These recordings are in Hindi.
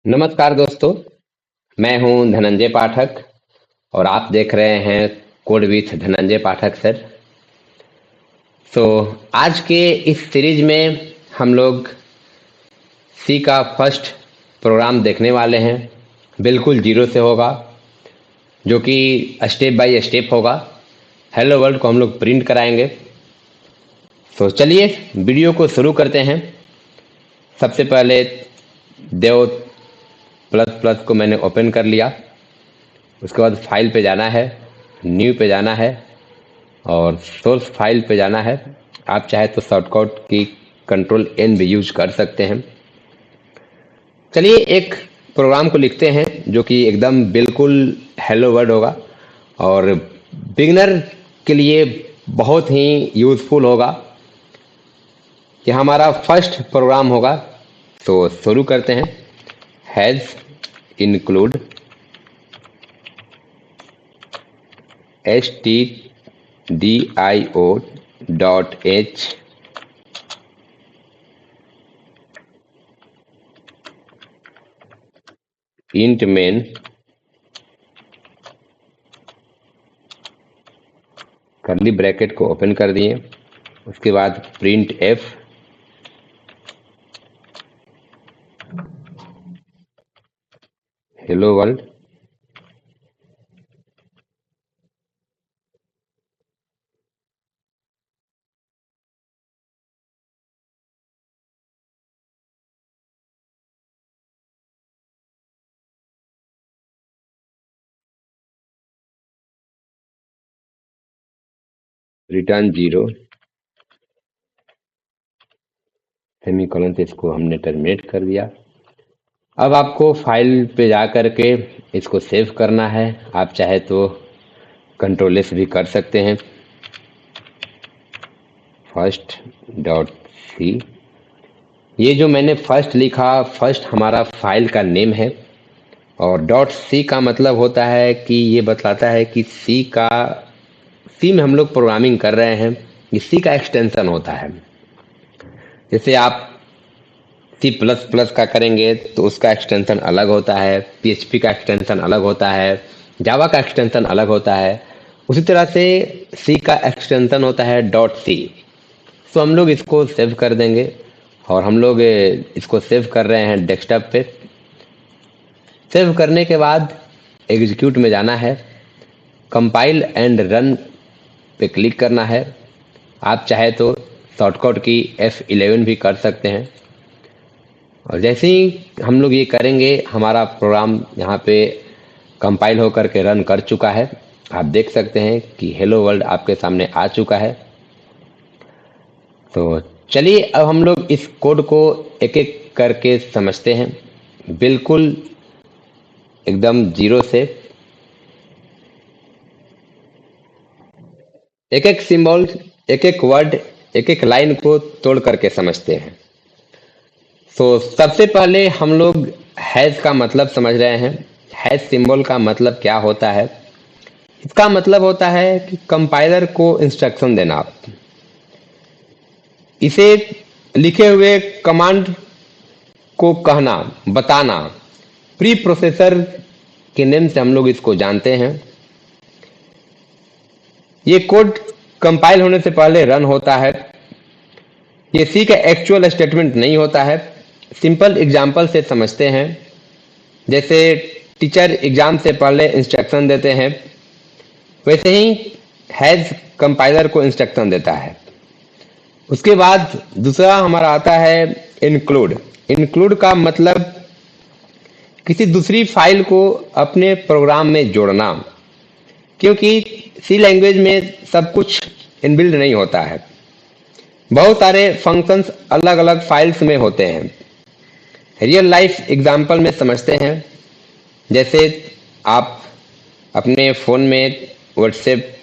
नमस्कार दोस्तों, मैं हूं धनंजय पाठक और आप देख रहे हैं code with Dhananjay Pathak sir. So आज के इस सीरीज में हम लोग सी का फर्स्ट प्रोग्राम देखने वाले हैं। बिल्कुल जीरो से होगा, जो कि स्टेप बाय स्टेप होगा। हेलो वर्ल्ड को हम लोग प्रिंट कराएंगे। तो चलिए वीडियो को शुरू करते हैं। सबसे पहले देव प्लस प्लस को मैंने ओपन कर लिया। उसके बाद फाइल पे जाना है, न्यू पे जाना है और सोर्स फाइल पे जाना है। आप चाहे तो शॉर्टकट की कंट्रोल एन भी यूज कर सकते हैं। चलिए एक प्रोग्राम को लिखते हैं जो कि एकदम बिल्कुल हेलो वर्ल्ड होगा और बिगनर के लिए बहुत ही यूजफुल होगा। ये हमारा फर्स्ट प्रोग्राम होगा। तो शुरू करते हैं। Has include stdio.h int main curly bracket को ओपन कर दिए। उसके बाद print F hello world. Return zero semicolon से इसको हमने टर्मिनेट कर दिया। अब आपको फाइल पे जा करके इसको सेव करना है। आप चाहे तो कंट्रोल एस भी कर सकते हैं। फर्स्ट डॉट सी, ये जो मैंने फर्स्ट लिखा, फर्स्ट हमारा फाइल का नेम है और डॉट सी का मतलब होता है कि ये बतलाता है कि सी में हम लोग प्रोग्रामिंग कर रहे हैं। ये सी का एक्सटेंशन होता है। जैसे आप सी प्लस प्लस का करेंगे तो उसका एक्सटेंशन अलग होता है, पीएचपी का एक्सटेंशन अलग होता है, जावा का एक्सटेंशन अलग होता है। उसी तरह से सी का एक्सटेंशन होता है डॉट सी। तो हम लोग इसको सेव कर देंगे और हम लोग इसको सेव कर रहे हैं डेस्कटॉप पे। सेव करने के बाद एग्जीक्यूट में जाना है, कंपाइल एंड रन पे क्लिक करना है। आप चाहे तो शॉर्टकट की F11 भी कर सकते हैं। और जैसे ही हम लोग ये करेंगे, हमारा प्रोग्राम यहाँ पे कंपाइल होकर के रन कर चुका है। आप देख सकते हैं कि हेलो वर्ल्ड आपके सामने आ चुका है। तो चलिए अब हम लोग इस कोड को एक एक करके समझते हैं, बिल्कुल एकदम जीरो से। एक एक सिंबल, एक एक वर्ड, एक एक लाइन को तोड़ करके समझते हैं। तो सबसे पहले हम लोग हैज का मतलब समझ रहे हैं। हैज सिंबल का मतलब क्या होता है? इसका मतलब होता है कि कंपाइलर को इंस्ट्रक्शन देना। इसे लिखे हुए कमांड को कहना, बताना। प्री प्रोसेसर के नेम से हम लोग इसको जानते हैं। ये कोड कंपाइल होने से पहले रन होता है। ये सी का एक्चुअल स्टेटमेंट नहीं होता है। सिंपल एग्जांपल से समझते हैं। जैसे टीचर एग्जाम से पहले इंस्ट्रक्शन देते हैं, वैसे ही हैज कंपाइलर को इंस्ट्रक्शन देता है। उसके बाद दूसरा हमारा आता है इंक्लूड। इंक्लूड का मतलब किसी दूसरी फाइल को अपने प्रोग्राम में जोड़ना, क्योंकि सी लैंग्वेज में सब कुछ इनबिल्ड नहीं होता है। बहुत सारे फंक्शंस अलग अलग फाइल्स में होते हैं। रियल लाइफ एग्जांपल में समझते हैं। जैसे आप अपने फ़ोन में व्हाट्सएप,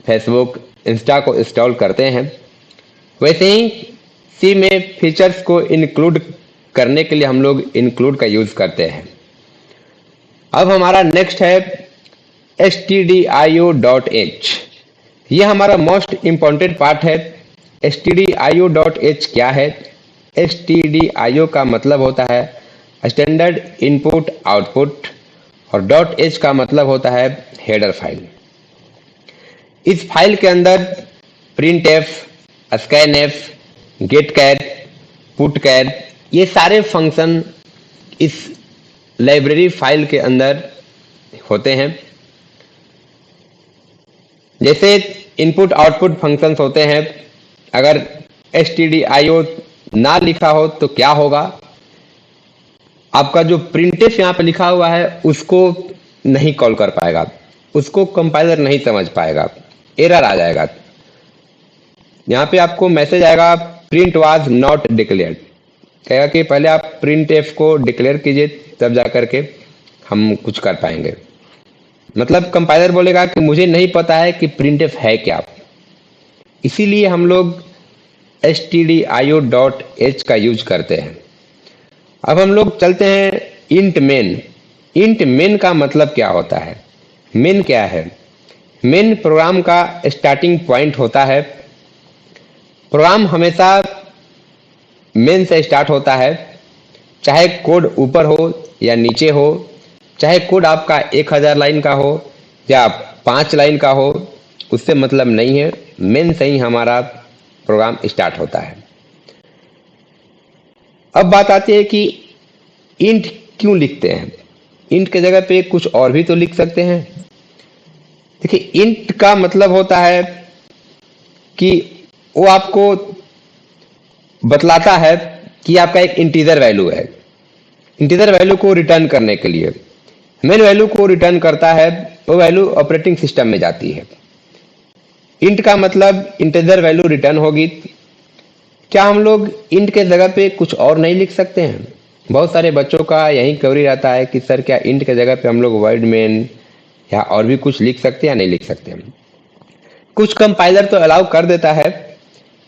फेसबुक, इंस्टा को इंस्टॉल करते हैं, वैसे ही सी में फीचर्स को इंक्लूड करने के लिए हम लोग इंक्लूड का यूज़ करते हैं। अब हमारा नेक्स्ट है stdio.h। ये हमारा मोस्ट इम्पॉर्टेंट पार्ट है। stdio.h क्या है? stdio का मतलब होता है स्टैंडर्ड इनपुट आउटपुट, और डॉट एच का मतलब होता है हेडर फाइल। इस फाइल के अंदर print F, scan F, get char, put char, ये सारे फंक्शन इस लाइब्रेरी फाइल के अंदर होते हैं। जैसे इनपुट आउटपुट फंक्शंस होते हैं, अगर stdio ना लिखा हो तो क्या होगा, आपका जो प्रिंटफ यहाँ पे लिखा हुआ है उसको नहीं कॉल कर पाएगा, उसको कंपाइलर नहीं समझ पाएगा, एरर आ जाएगा। यहाँ पे आपको मैसेज आएगा प्रिंट वाज नॉट डिक्लेयर्ड, कहेगा कि पहले आप प्रिंट एफ को डिक्लेयर कीजिए तब जा करके हम कुछ कर पाएंगे। मतलब कंपाइलर बोलेगा कि मुझे नहीं पता है कि प्रिंट एफ है क्या, इसीलिए हम लोग stdio.h का यूज करते हैं। अब हम लोग चलते हैं इंट मेन। इंट मेन का मतलब क्या होता है? मेन क्या है? मेन प्रोग्राम का स्टार्टिंग पॉइंट होता है। प्रोग्राम हमेशा मेन से स्टार्ट होता है, चाहे कोड ऊपर हो या नीचे हो, चाहे कोड आपका 1000 लाइन का हो या 5 लाइन का हो, उससे मतलब नहीं है, मेन से ही हमारा प्रोग्राम स्टार्ट होता है। अब बात आती है कि इंट क्यों लिखते हैं? इंट के जगह पे कुछ और भी तो लिख सकते हैं। देखिए, इंट का मतलब होता है कि वो आपको बतलाता है कि आपका एक इंटीजर वैल्यू है। इंटीजर वैल्यू को रिटर्न करने के लिए मेन वैल्यू को रिटर्न करता है, वो वैल्यू ऑपरेटिंग सिस्टम में जाती है। इंट का मतलब इंटीजर वैल्यू रिटर्न होगी। क्या हम लोग इंट के जगह पे कुछ और नहीं लिख सकते हैं? बहुत सारे बच्चों का यही क्वेरी रहता है कि सर क्या इंट के जगह पे हम लोग वर्ड मेन या और भी कुछ लिख सकते हैं या नहीं लिख सकते हैं? कुछ कंपाइलर तो अलाउ कर देता है,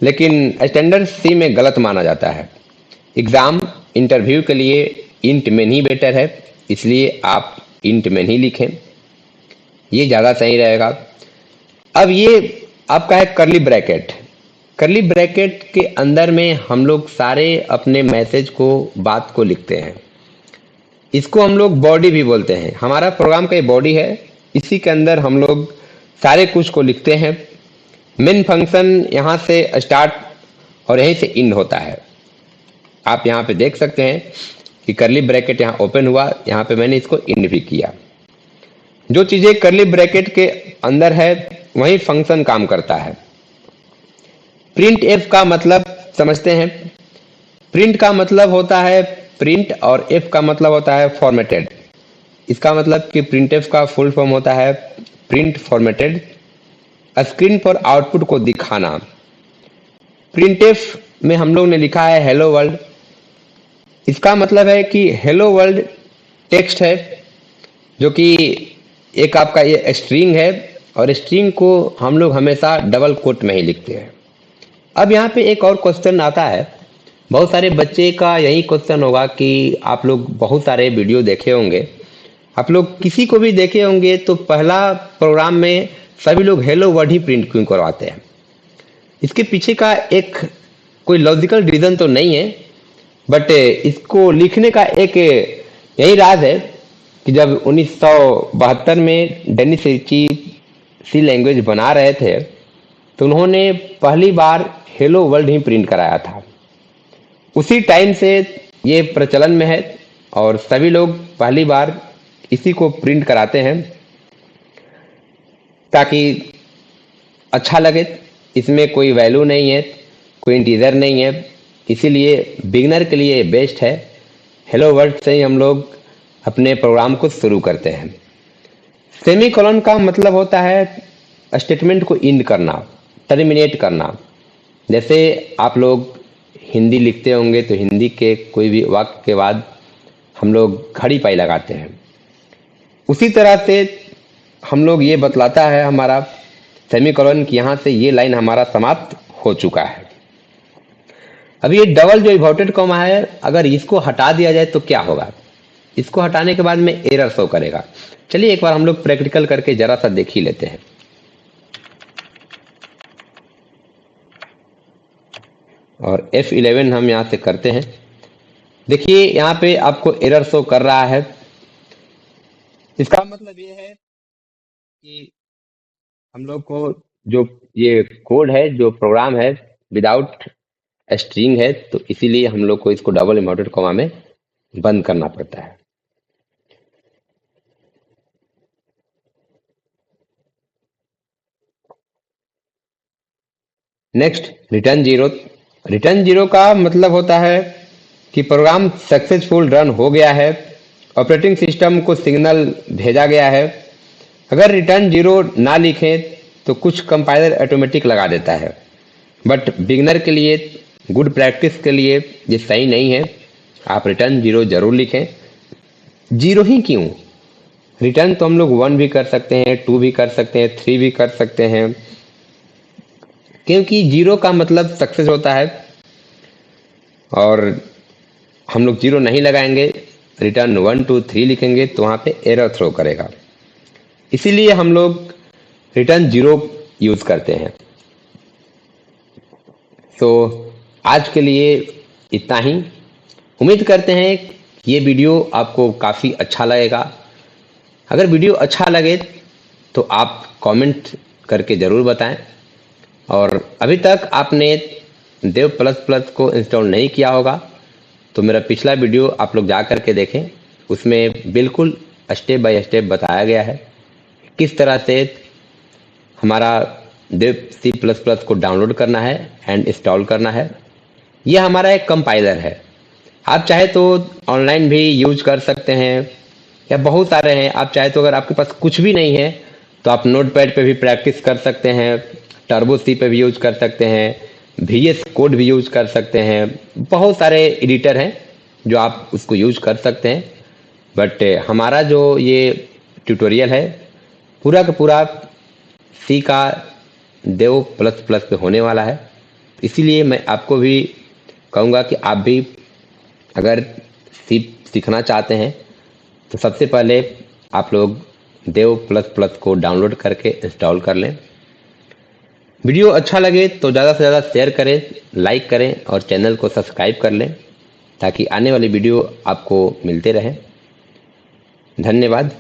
लेकिन स्टैंडर्ड सी में गलत माना जाता है। एग्जाम इंटरव्यू के लिए इंट मेन ही बेटर है, इसलिए आप इंट मेन ही लिखें, ये ज़्यादा सही रहेगा। अब ये आपका है करली ब्रैकेट। करली ब्रैकेट के अंदर में हम लोग सारे अपने मैसेज को, बात को लिखते हैं। इसको हम लोग बॉडी भी बोलते हैं। हमारा प्रोग्राम का ये बॉडी है, इसी के अंदर हम लोग सारे कुछ को लिखते हैं। मेन फंक्शन यहाँ से स्टार्ट और यहीं से एंड होता है। आप यहाँ पे देख सकते हैं कि करली ब्रैकेट यहाँ ओपन हुआ, यहाँ पे मैंने इसको एंड भी किया। जो चीजें करली ब्रैकेट के अंदर है वही फंक्शन काम करता है। प्रिंट एफ का मतलब समझते हैं। प्रिंट का मतलब होता है प्रिंट, और एफ का मतलब होता है फॉर्मेटेड। इसका मतलब कि प्रिंट एफ का फुल फॉर्म होता है प्रिंट फॉर्मेटेड, स्क्रीन पर आउटपुट को दिखाना। प्रिंट एफ में हम लोग ने लिखा है हेलो वर्ल्ड। इसका मतलब है कि हेलो वर्ल्ड टेक्स्ट है, जो कि एक आपका ये स्ट्रिंग है, और स्ट्रिंग को हम लोग हमेशा डबल कोट में ही लिखते हैं। अब यहाँ पे एक और क्वेश्चन आता है, बहुत सारे बच्चे का यही क्वेश्चन होगा कि आप लोग बहुत सारे वीडियो देखे होंगे, आप लोग किसी को भी देखे होंगे तो पहला प्रोग्राम में सभी लोग हेलो वर्ड ही प्रिंट क्यों करवाते हैं? इसके पीछे का एक कोई लॉजिकल रीजन तो नहीं है, बट इसको लिखने का एक यही राज है कि जब 1972 में डेनिस रिची सी लैंग्वेज बना रहे थे तो उन्होंने पहली बार हेलो वर्ल्ड ही प्रिंट कराया था। उसी टाइम से ये प्रचलन में है और सभी लोग पहली बार इसी को प्रिंट कराते हैं ताकि अच्छा लगे। इसमें कोई वैल्यू नहीं है, कोई इंटीजर नहीं है, इसीलिए बिगनर के लिए बेस्ट है। हेलो वर्ल्ड से ही हम लोग अपने प्रोग्राम को शुरू करते हैं। सेमीकोलन का मतलब होता है स्टेटमेंट को एंड करना, टर्मिनेट करना। जैसे आप लोग हिंदी लिखते होंगे तो हिंदी के कोई भी वाक्य के बाद हम लोग घड़ी पाई लगाते हैं, उसी तरह से हम लोग ये बतलाता है हमारा सेमीकोलन कि यहाँ से ये लाइन हमारा समाप्त हो चुका है। अब ये डबल जो इन्वर्टेड कॉमा है, अगर इसको हटा दिया जाए तो क्या होगा? इसको हटाने के बाद में एरर शो करेगा। चलिए एक बार हम लोग प्रैक्टिकल करके जरा सा देख ही लेते हैं। और F11 हम यहाँ से करते हैं। देखिए यहाँ पे आपको एरर शो कर रहा है। इसका मतलब ये है कि हम लोग को जो ये कोड है, जो प्रोग्राम है, विदाउट स्ट्रिंग है, तो इसीलिए हम लोग को इसको डबल इन्वर्टेड कॉमा में बंद करना पड़ता है। Next, return zero. Return zero का मतलब होता है कि प्रोग्राम सक्सेसफुल रन हो गया है, ऑपरेटिंग सिस्टम को सिग्नल भेजा गया है। अगर रिटर्न जीरो ना लिखें तो कुछ कंपाइलर ऑटोमेटिक लगा देता है, बट बिगनर के लिए, गुड प्रैक्टिस के लिए ये सही नहीं है। आप रिटर्न जीरो जरूर लिखें। जीरो ही क्यों, रिटर्न तो हम लोग 1 भी कर सकते हैं, 2 भी कर सकते हैं, 3 भी कर सकते हैं, क्योंकि जीरो का मतलब सक्सेस होता है। और हम लोग जीरो नहीं लगाएंगे, रिटर्न 1 2 3 लिखेंगे तो वहाँ पे एरर थ्रो करेगा। इसीलिए हम लोग रिटर्न जीरो यूज करते हैं। तो आज के लिए इतना ही। उम्मीद करते हैं कि ये वीडियो आपको काफ़ी अच्छा लगेगा। अगर वीडियो अच्छा लगे तो आप कमेंट करके ज़रूर बताएं। और अभी तक आपने देव प्लस प्लस को इंस्टॉल नहीं किया होगा तो मेरा पिछला वीडियो आप लोग जा करके देखें। उसमें बिल्कुल स्टेप बाय स्टेप बताया गया है किस तरह से हमारा देव सी प्लस प्लस को डाउनलोड करना है एंड इंस्टॉल करना है। यह हमारा एक कंपाइलर है। आप चाहे तो ऑनलाइन भी यूज कर सकते हैं, या बहुत सारे हैं। आप चाहे तो अगर आपके पास कुछ भी नहीं है तो आप नोटपैड पे भी प्रैक्टिस कर सकते हैं, टर्बो सी पे भी यूज कर सकते हैं, VS कोड भी यूज कर सकते हैं। बहुत सारे एडिटर हैं जो आप उसको यूज कर सकते हैं। बट हमारा जो ये ट्यूटोरियल है पूरा का पूरा सी का देव प्लस प्लस पे होने वाला है। इसीलिए मैं आपको भी कहूँगा कि आप भी अगर सी सीखना चाहते हैं तो सबसे पहले आप लोग देव प्लस प्लस को डाउनलोड करके इंस्टॉल कर लें। वीडियो अच्छा लगे तो ज़्यादा से ज़्यादा शेयर करें, लाइक करें और चैनल को सब्सक्राइब कर लें ताकि आने वाली वीडियो आपको मिलते रहें। धन्यवाद।